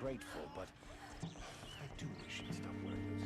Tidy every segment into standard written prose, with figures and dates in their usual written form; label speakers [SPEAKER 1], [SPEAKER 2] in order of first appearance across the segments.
[SPEAKER 1] grateful, but I do wish he'd stop wearing those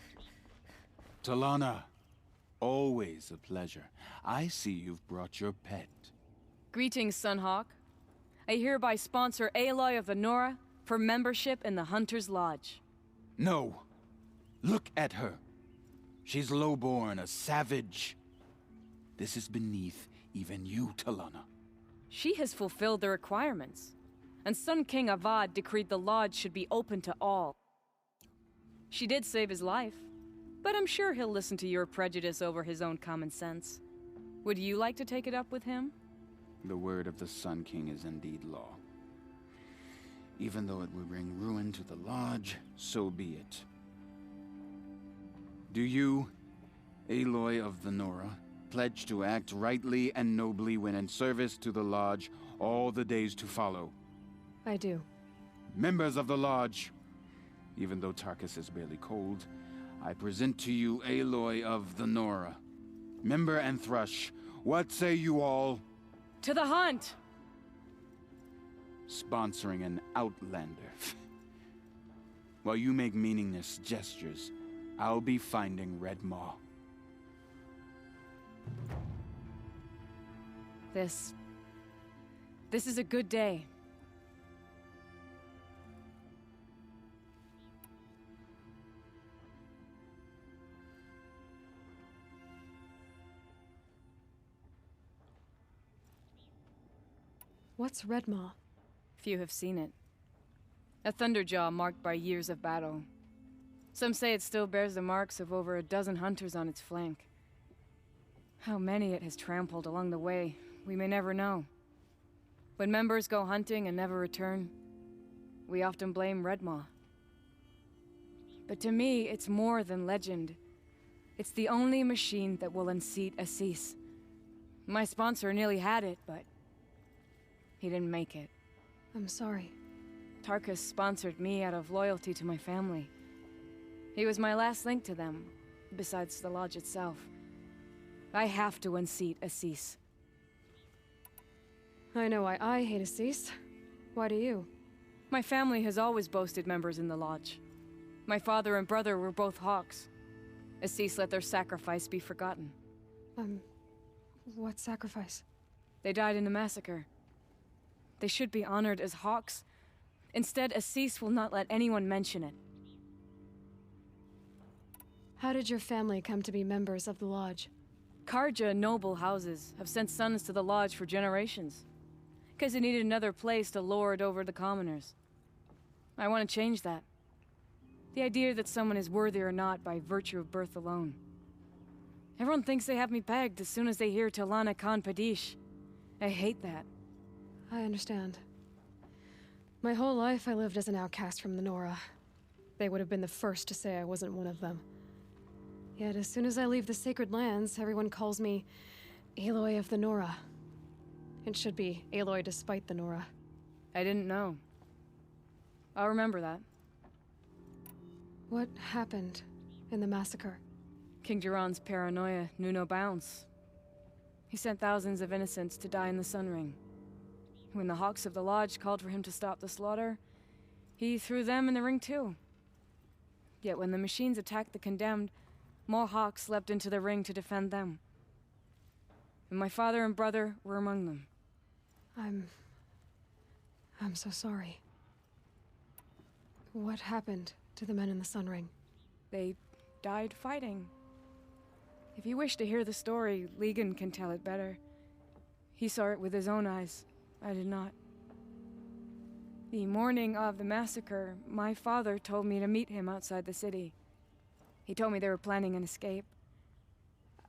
[SPEAKER 1] headgears.
[SPEAKER 2] Talana, always a pleasure. I see you've brought your pet.
[SPEAKER 3] Greetings, Sunhawk. I hereby sponsor Aloy of the Nora for membership in the Hunter's Lodge.
[SPEAKER 2] No! Look at her! She's lowborn, a savage. This is beneath even you, Talana.
[SPEAKER 3] She has fulfilled the requirements, and Sun King Avad decreed the Lodge should be open to all. She did save his life, but I'm sure he'll listen to your prejudice over his own common sense. Would you like to take it up with him?
[SPEAKER 2] The word of the Sun King is indeed law. Even though it would bring ruin to the Lodge, so be it. Do you, Aloy of the Nora, pledge to act rightly and nobly when in service to the Lodge all the days to follow?
[SPEAKER 4] I do.
[SPEAKER 2] Members of the Lodge, even though Tarkus is barely cold, I present to you Aloy of the Nora. Member and Thrush, what say you all?
[SPEAKER 3] To the hunt!
[SPEAKER 2] Sponsoring an outlander. While you make meaningless gestures, I'll be finding Red Maw.
[SPEAKER 3] This is a good day.
[SPEAKER 4] What's Redmaw?
[SPEAKER 3] Few have seen it. A thunderjaw marked by years of battle. Some say it still bears the marks of over a dozen hunters on its flank. How many it has trampled along the way, we may never know. When members go hunting and never return, we often blame Redmaw. But to me, it's more than legend. It's the only machine that will unseat Assis. My sponsor nearly had it, but he didn't make it.
[SPEAKER 4] I'm sorry.
[SPEAKER 3] Tarkus sponsored me out of loyalty to my family. He was my last link to them, besides the Lodge itself. I have to unseat Assis.
[SPEAKER 4] I know why I hate Assis. Why do you?
[SPEAKER 3] My family has always boasted members in the Lodge. My father and brother were both Hawks. Assis let their sacrifice be forgotten.
[SPEAKER 4] What sacrifice?
[SPEAKER 3] They died in the massacre. They should be honored as Hawks. Instead, Assis will not let anyone mention it.
[SPEAKER 4] How did your family come to be members of the Lodge?
[SPEAKER 3] Karja noble houses have sent sons to the Lodge for generations, because they needed another place to lord over the commoners. I want to change that. The idea that someone is worthy or not by virtue of birth alone. Everyone thinks they have me pegged as soon as they hear Talana Khan Padish. I hate that.
[SPEAKER 4] I understand. My whole life I lived as an outcast from the Nora. They would have been the first to say I wasn't one of them. Yet as soon as I leave the sacred lands, everyone calls me Aloy of the Nora. It should be Aloy despite the Nora.
[SPEAKER 3] I didn't know. I'll remember that.
[SPEAKER 4] What happened in the massacre?
[SPEAKER 3] King Duran's paranoia knew no bounds. He sent thousands of innocents to die in the Sun Ring. When the Hawks of the Lodge called for him to stop the slaughter, he threw them in the ring too. Yet when the machines attacked the condemned, more Hawks leapt into the ring to defend them. And my father and brother were among them.
[SPEAKER 4] I'm so sorry. What happened to the men in the Sun Ring?
[SPEAKER 3] They died fighting. If you wish to hear the story, Legan can tell it better. He saw it with his own eyes. I did not. The morning of the massacre, my father told me to meet him outside the city. He told me they were planning an escape.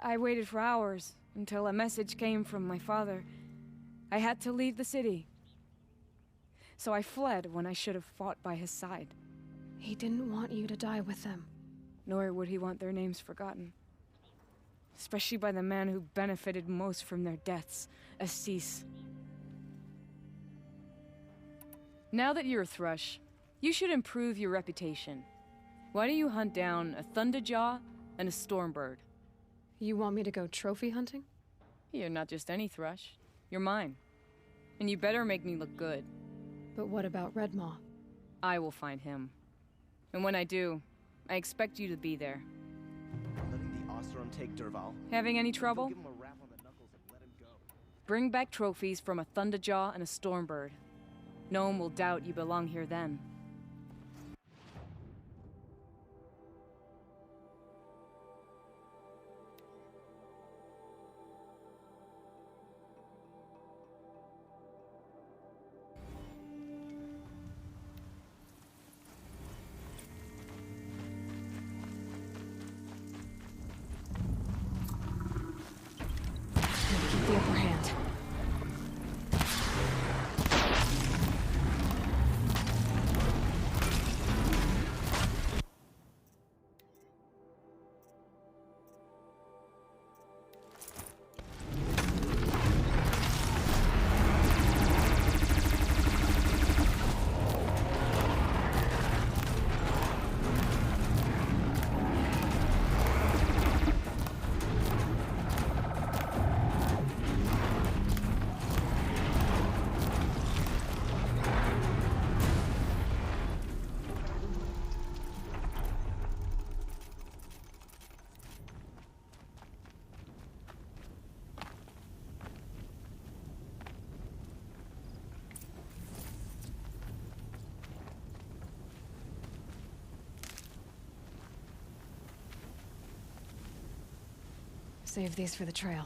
[SPEAKER 3] I waited for hours until a message came from my father. I had to leave the city. So I fled when I should have fought by his side.
[SPEAKER 4] He didn't want you to die with them.
[SPEAKER 3] Nor would he want their names forgotten. Especially by the man who benefited most from their deaths, Assis. Now that you're a Thrush, you should improve your reputation. Why don't you hunt down a Thunderjaw and a Stormbird?
[SPEAKER 4] You want me to go trophy hunting?
[SPEAKER 3] You're not just any Thrush. You're mine. And you better make me look good.
[SPEAKER 4] But what about Redmaw?
[SPEAKER 3] I will find him. And when I do, I expect you to be there.
[SPEAKER 1] Letting the Oseram take Derval?
[SPEAKER 3] Having any trouble?
[SPEAKER 1] Give him a rap on the knuckles and let him go.
[SPEAKER 3] Bring back trophies from a Thunderjaw and a Stormbird. No one will doubt you belong here then.
[SPEAKER 4] Keep the upper hand. Save these for the trail.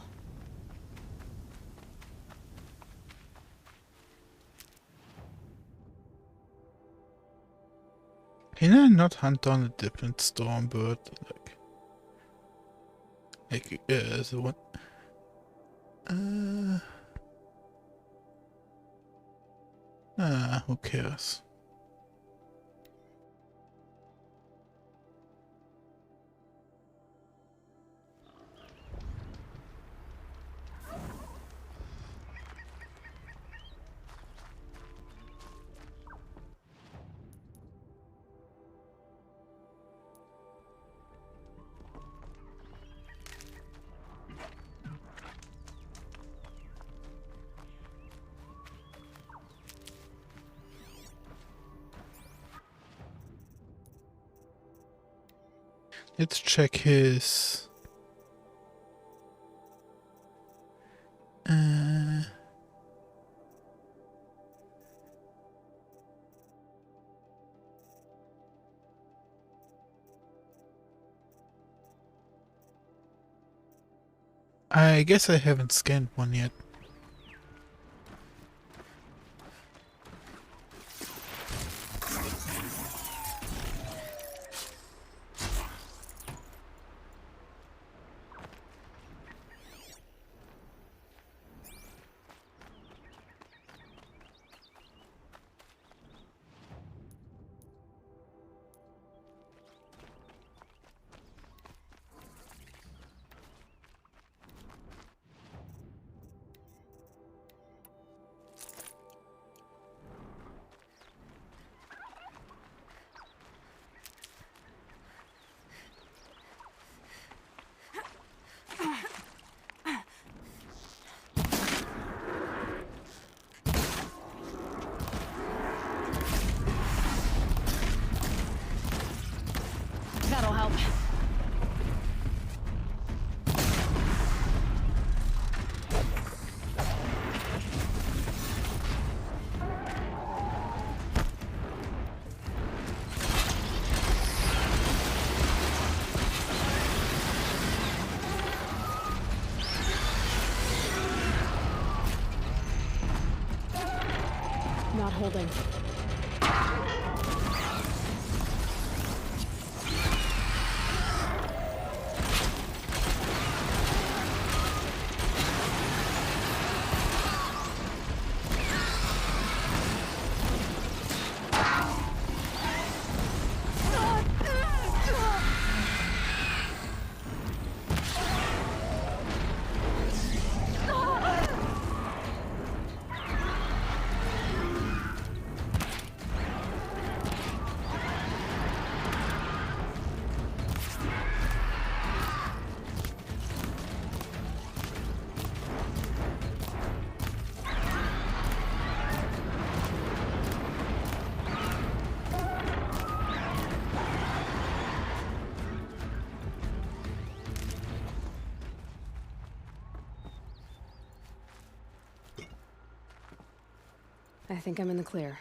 [SPEAKER 5] Can I not hunt down a different Stormbird? The one. Who cares? Let's check his... I guess I haven't scanned one yet.
[SPEAKER 4] That'll help. Not holding. I think I'm in the clear.